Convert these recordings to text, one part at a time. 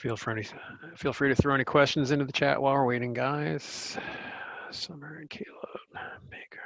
Feel free to throw any questions into the chat while we're waiting, guys. Summer and Caleb Baker.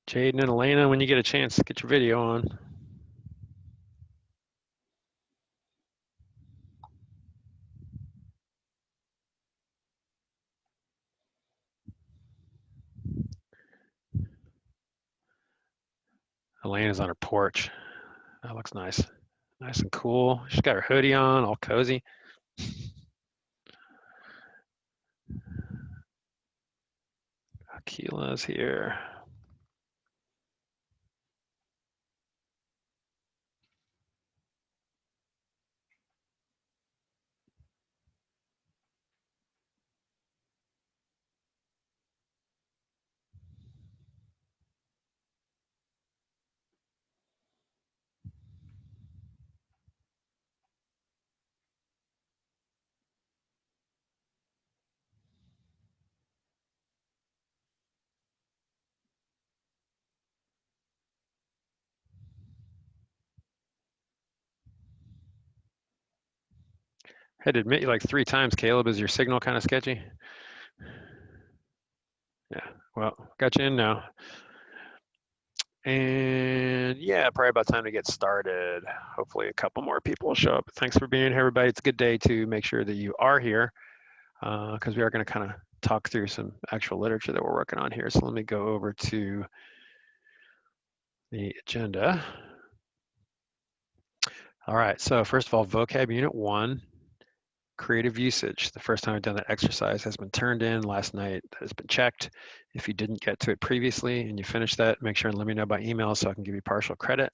Jaden and Elena, when you get a chance, get your video on. Elena's on her porch. That looks nice. Nice and cool. She's got her hoodie on, all cozy. Akila's here. I had to admit you like 3 times, Caleb. Is your signal kind of sketchy? Yeah, well, got you in now. And yeah, probably about time to get started. Hopefully a couple more people will show up. Thanks for being here, everybody. It's a good day to make sure that you are here because we are going to kind of talk through some actual literature that we're working on here. So let me go over to the agenda. All right, so first of all, vocab unit 1, creative usage. The first time I've done that exercise has been turned in last night, has been checked. If you didn't get to it previously and you finished that, make sure and let me know by email so I can give you partial credit.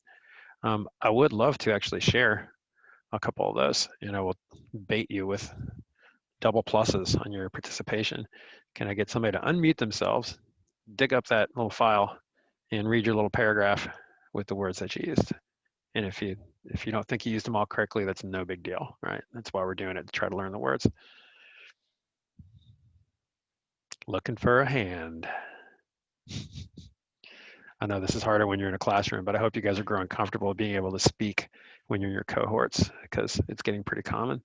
I would love to actually share a couple of those, and I will bait you with double pluses on your participation. Can I get somebody to unmute themselves, dig up that little file, and read your little paragraph with the words that you used? And if you don't think you used them all correctly, that's no big deal, right? That's why we're doing it, to try to learn the words. Looking for a hand. I know this is harder when you're in a classroom, but I hope you guys are growing comfortable being able to speak when you're in your cohorts because it's getting pretty common.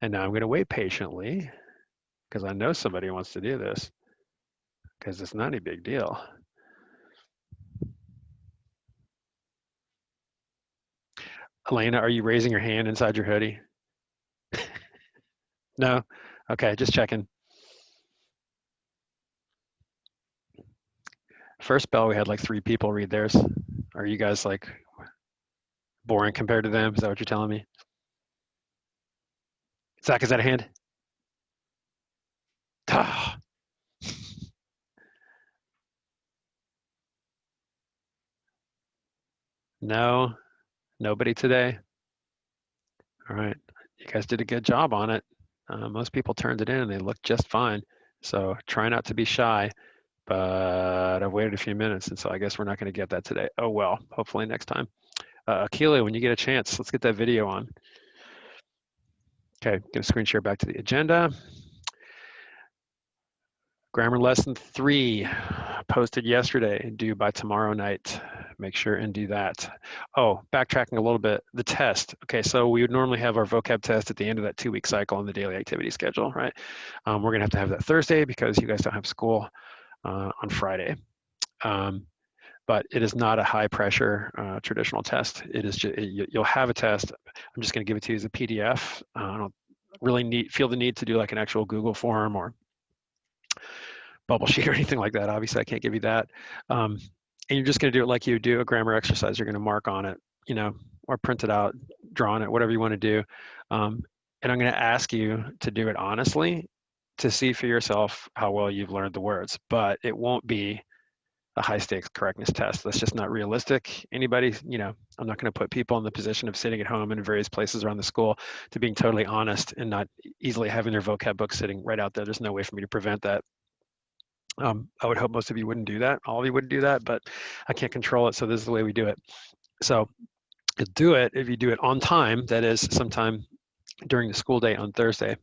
And now I'm going to wait patiently because I know somebody wants to do this because it's not a big deal. Elena, are you raising your hand inside your hoodie? No? Okay, just checking. First bell, we had like 3 people read theirs. Are you guys like boring compared to them? Is that what you're telling me? Zach, is that a hand? No, nobody today. All right, you guys did a good job on it. Most people turned it in and they looked just fine. So try not to be shy, but I've waited a few minutes and so I guess we're not gonna get that today. Oh well, hopefully next time. Akila, when you get a chance, let's get that video on. Okay, gonna screen share back to the agenda. Grammar lesson 3, posted yesterday, due by tomorrow night. Make sure and do that. Oh, backtracking a little bit, the test. Okay, so we would normally have our vocab test at the end of that 2-week cycle in the daily activity schedule, right? We're gonna have to have that Thursday because you guys don't have school on Friday. But it is not a high pressure traditional test. It is just, you'll have a test. I'm just gonna give it to you as a PDF. I don't really feel the need to do like an actual Google form or bubble sheet or anything like that. Obviously, I can't give you that. And you're just going to do it like you do a grammar exercise. You're going to mark on it, you know, or print it out, draw on it, whatever you want to do. And I'm going to ask you to do it honestly to see for yourself how well you've learned the words. But it won't be a high stakes correctness test. That's just not realistic. Anybody, I'm not going to put people in the position of sitting at home in various places around the school to being totally honest and not easily having their vocab book sitting right out there. There's no way for me to prevent that. I would hope most of you wouldn't do that. All of you wouldn't do that, but I can't control it. So this is the way we do it. So do it if you do it on time, that is sometime during the school day on Thursday.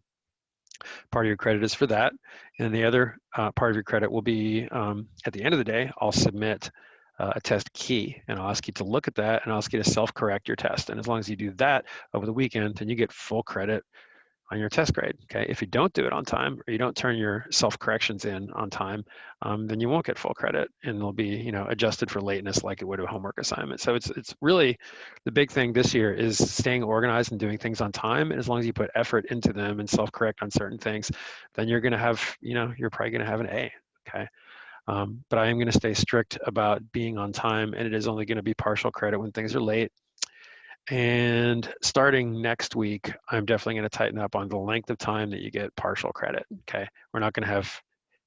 Part of your credit is for that. And the other part of your credit will be at the end of the day, I'll submit a test key and I'll ask you to look at that and I'll ask you to self-correct your test. And as long as you do that over the weekend, then you get full credit on your test grade. Okay, if you don't do it on time or you don't turn your self-corrections in on time, then you won't get full credit and it'll be adjusted for lateness like it would a homework assignment. So it's really the big thing this year is staying organized and doing things on time. And as long as you put effort into them and self-correct on certain things, then you're going to have you're probably going to have an A. Okay. But I am going to stay strict about being on time, and it is only going to be partial credit when things are late. And starting next week, I'm definitely going to tighten up on the length of time that you get partial credit. Okay, we're not going to have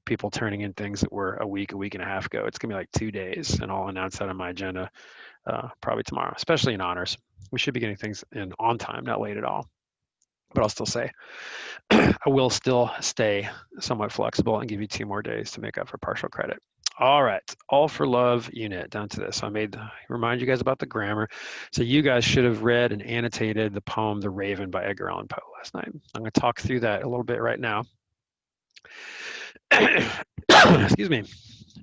people turning in things that were a week and a half ago. It's going to be like 2 days, and I'll announce that on my agenda probably tomorrow, especially in honors. We should be getting things in on time, not late at all. But I'll still say, I will still stay somewhat flexible and give you 2 more days to make up for partial credit. All right, all for love unit down to this. So I remind you guys about the grammar. So you guys should have read and annotated the poem, The Raven by Edgar Allan Poe last night. I'm gonna talk through that a little bit right now. Excuse me,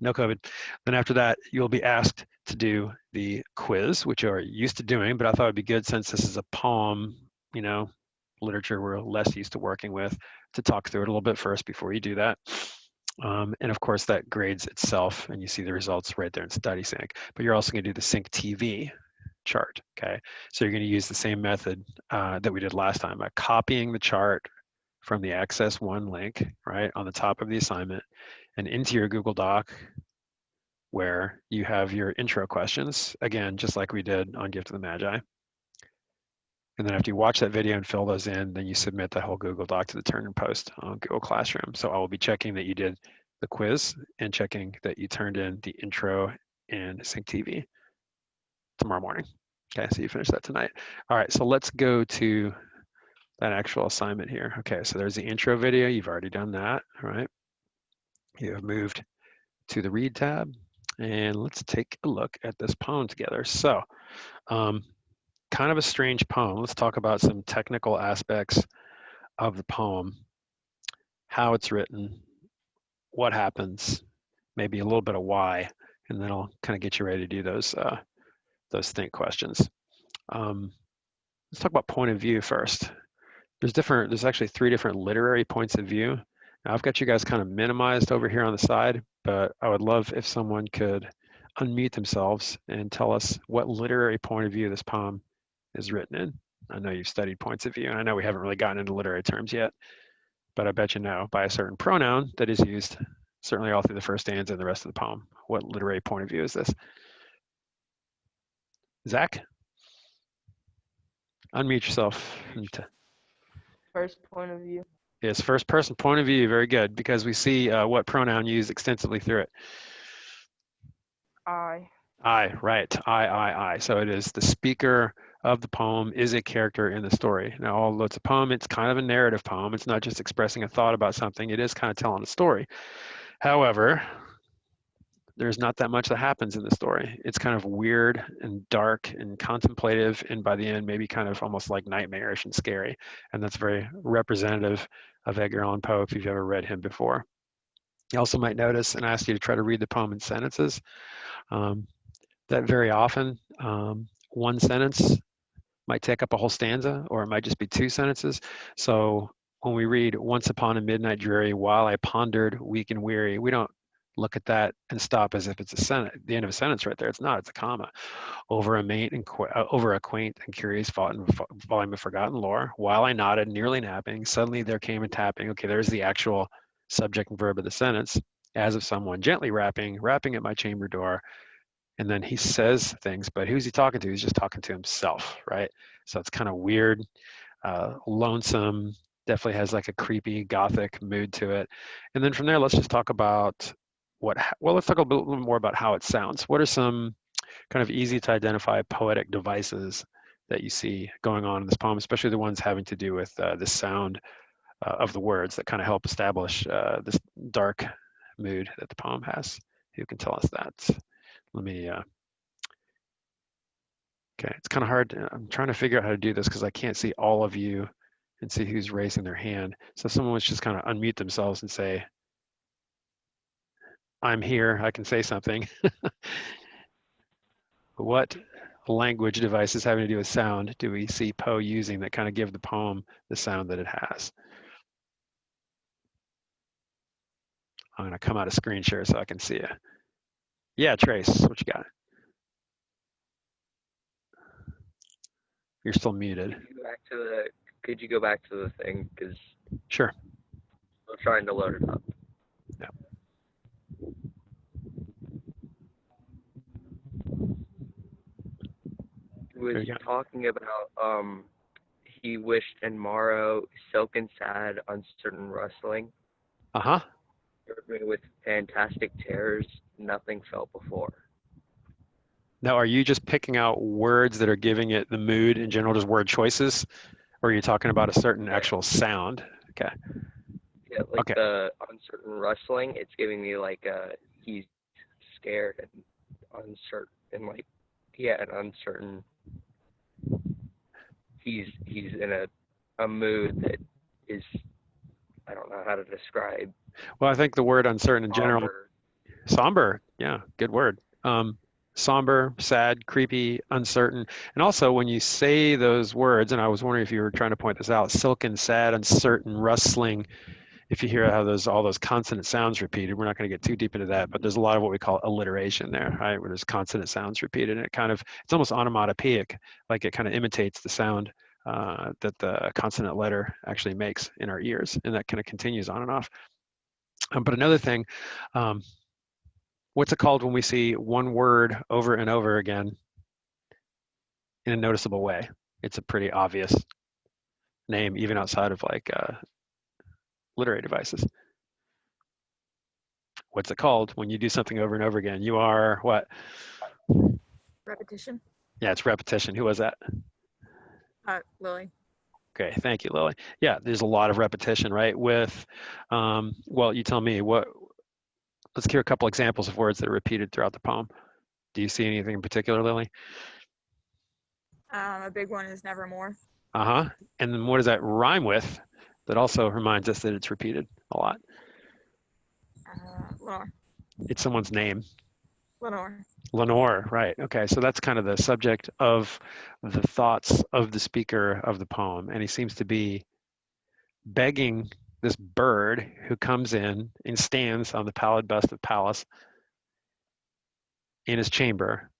no COVID. Then after that, you'll be asked to do the quiz, which you're used to doing, but I thought it'd be good since this is a poem, literature we're less used to working with, to talk through it a little bit first before you do that. And of course, that grades itself, and you see the results right there in StudySync. But you're also going to do the Sync TV chart, okay? So you're going to use the same method that we did last time by copying the chart from the Access One link, right, on the top of the assignment, and into your Google Doc, where you have your intro questions, again, just like we did on Gift of the Magi. And then after you watch that video and fill those in, then you submit the whole Google Doc to the Turn and Post on Google Classroom. So I will be checking that you did the quiz and checking that you turned in the intro and Sync TV tomorrow morning. Okay, so you finish that tonight. All right, so let's go to that actual assignment here. Okay, so there's the intro video. You've already done that, all right? You have moved to the Read tab, and let's take a look at this poem together. So, kind of a strange poem. Let's talk about some technical aspects of the poem, how it's written, what happens, maybe a little bit of why, and then I'll kind of get you ready to do those think questions. Let's talk about point of view first. There's actually 3 different literary points of view. Now I've got you guys kind of minimized over here on the side, but I would love if someone could unmute themselves and tell us what literary point of view this poem is written in. I know you've studied points of view, and I know we haven't really gotten into literary terms yet, but I bet you know by a certain pronoun that is used certainly all through the first stanza and the rest of the poem. What literary point of view is this? Zach? Unmute yourself. First point of view. Yes, first person point of view, very good, because we see what pronoun used extensively through it. I. I, right, I. So it is the speaker of the poem is a character in the story. Now, although it's a poem, it's kind of a narrative poem. It's not just expressing a thought about something. It is kind of telling a story. However, there's not that much that happens in the story. It's kind of weird and dark and contemplative, and by the end, maybe kind of almost like nightmarish and scary. And that's very representative of Edgar Allan Poe if you've ever read him before. You also might notice, and I ask you to try to read the poem in sentences, that very often one sentence might take up a whole stanza, or it might just be 2 sentences. So when we read, once upon a midnight dreary, while I pondered, weak and weary, we don't look at that and stop as if it's the end of a sentence right there. It's not, it's a comma. Over a quaint and curious volume of forgotten lore, while I nodded, nearly napping, suddenly there came a tapping. Okay, there's the actual subject and verb of the sentence, as of someone gently rapping at my chamber door. And then he says things, but who's he talking to? He's just talking to himself, right? So it's kind of weird, lonesome, definitely has like a creepy gothic mood to it. And then from there, let's just talk about well, let's talk a little more about how it sounds. What are some kind of easy to identify poetic devices that you see going on in this poem, especially the ones having to do with the sound of the words that kind of help establish this dark mood that the poem has? Who can tell us that? Let me, okay, it's kind of hard. I'm trying to figure out how to do this because I can't see all of you and see who's raising their hand. So someone would just kind of unmute themselves and say, I'm here, I can say something. What language devices having to do with sound do we see Poe using that kind of give the poem the sound that it has? I'm going to come out of screen share so I can see you. Yeah, Trace, what you got? You're still muted. Could you go back to the thing? Because Sure. I'm trying to load it up. Yeah. He was talking about he wished in morrow, silken sad, uncertain rustling. Uh-huh. With fantastic terrors, nothing felt before. Now, are you just picking out words that are giving it the mood in general, just word choices? Or are you talking about a certain actual sound? Okay. Yeah, like the uncertain rustling, it's giving me like he's scared and uncertain and like an uncertain. He's in a mood that is, I don't know how to describe. Well, I think the word uncertain in general. Somber, yeah, good word. Somber, sad, creepy, uncertain. And also when you say those words, and I was wondering if you were trying to point this out, silken, sad, uncertain, rustling, if you hear how all those consonant sounds repeated, we're not going to get too deep into that, but there's a lot of what we call alliteration there, right? Where there's consonant sounds repeated, and it's almost onomatopoeic, like it kind of imitates the sound that the consonant letter actually makes in our ears, and that kind of continues on and off. But another thing, what's it called when we see one word over and over again in a noticeable way? It's a pretty obvious name, even outside of like literary devices. What's it called when you do something over and over again? You are what? Repetition. Yeah, it's repetition. Who was that? Lily. Okay, thank you, Lily. Yeah, there's a lot of repetition, right? With, well, you tell me what. Let's hear a couple examples of words that are repeated throughout the poem. Do you see anything in particular, Lily? A big one is nevermore. Uh-huh. And then what does that rhyme with? That also reminds us that it's repeated a lot. Lenore. It's someone's name. Lenore. Lenore, right. Okay, so that's kind of the subject of the thoughts of the speaker of the poem. And he seems to be begging this bird who comes in and stands on the pallid bust of Pallas in his chamber.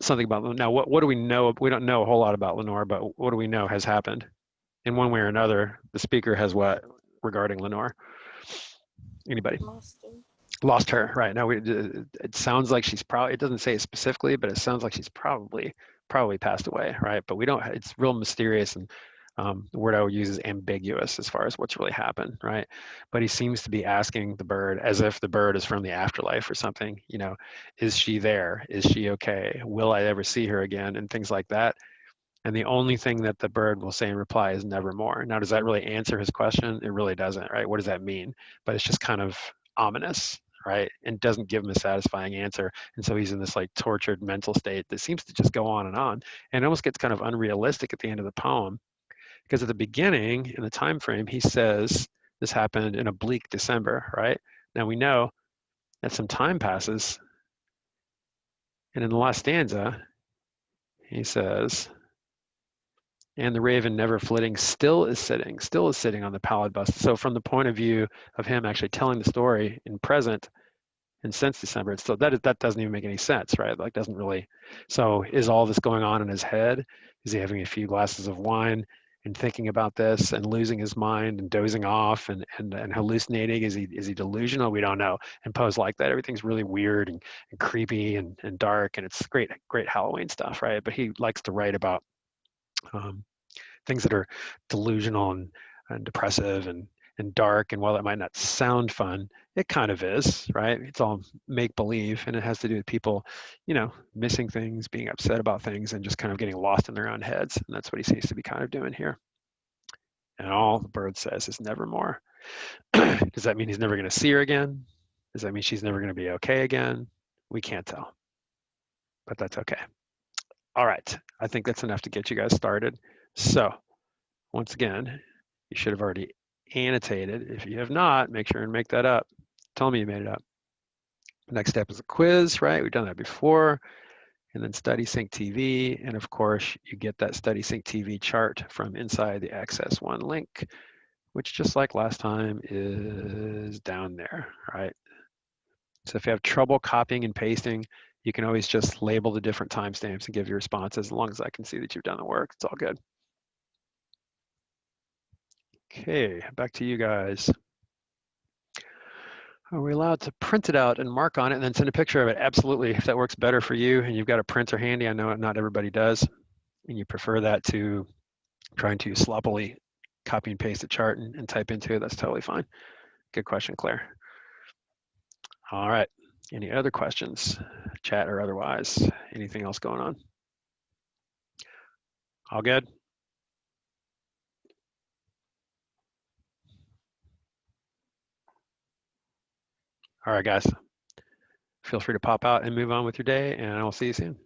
Something about, now what do we know? We don't know a whole lot about Lenore, but what do we know has happened? In one way or another, the speaker has what regarding Lenore? Anybody? Lost her, right. Now it sounds like she's probably, it doesn't say it specifically, but it sounds like she's probably passed away, right? But we don't, it's real mysterious, and the word I would use is ambiguous as far as what's really happened, right? But he seems to be asking the bird as if the bird is from the afterlife or something, you know, is she there? Is she okay? Will I ever see her again? And things like that. And the only thing that the bird will say in reply is nevermore. Now, does that really answer his question? It really doesn't, right? What does that mean? But it's just kind of ominous, right? And doesn't give him a satisfying answer. And so he's in this like tortured mental state that seems to just go on. And it almost gets kind of unrealistic at the end of the poem, because at the beginning in the time frame, he says this happened in a bleak December, right? Now we know that some time passes. And in the last stanza, he says, and the raven never flitting still is sitting on the pallid bust. So from the point of view of him actually telling the story in present and since December, it's still, that doesn't even make any sense, right? Like doesn't really. So is all this going on in his head? Is he having a few glasses of wine and thinking about this and losing his mind and dozing off and hallucinating? Is he delusional? We don't know. And Poe's like that. Everything's really weird and creepy and dark, and it's great Halloween stuff, right? But he likes to write about things that are delusional and depressive and and dark. And while it might not sound fun, it kind of is, right? It's all make believe, and it has to do with people, missing things, being upset about things, and just kind of getting lost in their own heads. And that's what he seems to be kind of doing here. And all the bird says is nevermore. Does that mean he's never going to see her again? Does that mean she's never going to be okay again? We can't tell, but that's okay. All right, I think that's enough to get you guys started. So once again, you should have already annotated. If you have not, make sure and make that up. Tell me you made it up. Next step is a quiz, right? We've done that before. And then Study Sync TV. And of course, you get that Study Sync TV chart from inside the Access One link, which just like last time is down there, right? So if you have trouble copying and pasting, you can always just label the different timestamps and give your responses. As long as I can see that you've done the work, it's all good. Okay, back to you guys. Are we allowed to print it out and mark on it and then send a picture of it? Absolutely, if that works better for you and you've got a printer handy. I know not everybody does, and you prefer that to trying to sloppily copy and paste a chart and type into it, that's totally fine. Good question, Claire. All right, any other questions, chat or otherwise? Anything else going on? All good? All right, guys. Feel free to pop out and move on with your day, and I will see you soon.